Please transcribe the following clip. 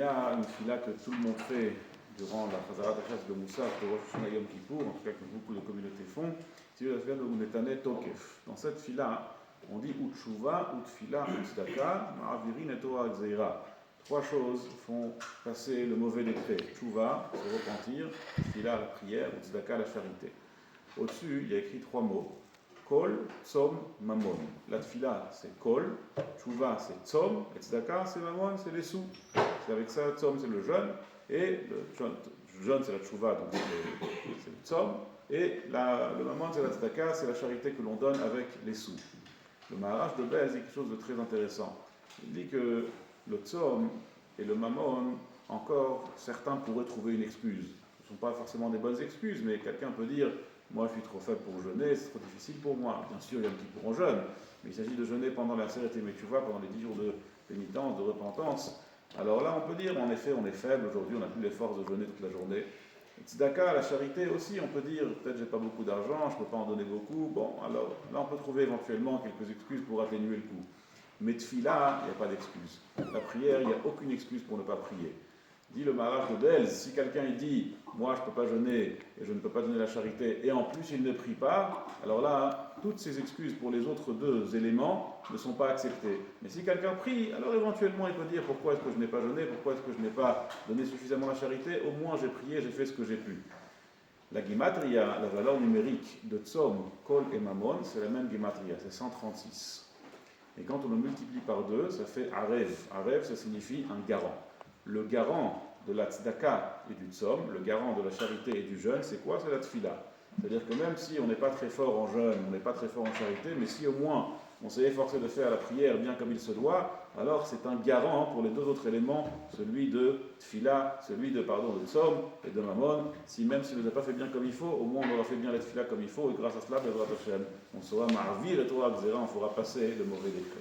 y a une fila que tout le monde fait durant la Chazarat HaShass de Moussaf de Rosh Hashanah Yom Kippour, en tout cas que beaucoup de communautés font, c'est la fila de Unetane Tokef. Dans cette fila, on dit Utshuva, Utfila, Utzdaka, Ma'avirin et Torah Gzeira. Trois choses font passer le mauvais décret. Tshuva, se repentir, Utfila, la prière, Utzdaka, la charité. Au-dessus, il y a écrit trois mots. Kol, Tzom, Mammon. La tfila, c'est Kol, Tshuva, c'est Tzom, et Tzedaka, c'est Mammon, c'est les sous. C'est avec ça, Tzom, c'est le jeûne, et le jeûne, c'est la Tshuva, donc c'est le Tzom, et le Mammon, c'est la Tzedaka, c'est la charité que l'on donne avec les sous. Le Maharaj de Bez dit quelque chose de très intéressant. Il dit que le Tzom et le Mammon, encore, certains pourraient trouver une excuse. Ce ne sont pas forcément des bonnes excuses, mais quelqu'un peut dire moi je suis trop faible pour jeûner, c'est trop difficile pour moi. Bien sûr, il y a un petit peu on jeûne, mais il s'agit de jeûner pendant la Seret Metchuva, pendant les 10 jours de pénitence, de repentance. Alors là, on peut dire, en effet, on est faible, aujourd'hui on n'a plus les forces de jeûner toute la journée. Tzedaka, la charité aussi, on peut dire, peut-être j'ai pas beaucoup d'argent, je ne peux pas en donner beaucoup. Bon, alors là on peut trouver éventuellement quelques excuses pour atténuer le coup. Mais tfila, il n'y a pas d'excuse. La prière, il n'y a aucune excuse pour ne pas prier. Dit le Maharaj de Belz, si quelqu'un il dit moi je ne peux pas jeûner et je ne peux pas donner la charité et en plus il ne prie pas, alors là toutes ces excuses pour les autres deux éléments ne sont pas acceptées. Mais si quelqu'un prie, alors éventuellement il peut dire pourquoi est-ce que je n'ai pas jeûné, pourquoi est-ce que je n'ai pas donné suffisamment la charité, au moins j'ai prié, j'ai fait ce que j'ai pu. La Gematria, la valeur numérique de Tzom, Kol et Mammon, c'est la même Gematria, c'est 136. Et quand on le multiplie par 2, ça fait Arev. Arev, ça signifie un garant. Le garant de la tzedaka et du tzom, le garant de la charité et du jeûne, c'est quoi? C'est la tfila. C'est-à-dire que même si on n'est pas très fort en jeûne, on n'est pas très fort en charité, mais si au moins on s'est efforcé de faire la prière bien comme il se doit, alors c'est un garant pour les deux autres éléments, celui de tfila, celui de tzom et de mammon. Si même si on ne les a pas fait bien comme il faut, au moins on aura fait bien la tfila comme il faut, et grâce à cela, on sera marvir et Torah Gzeira, on fera passer le mauvais décret.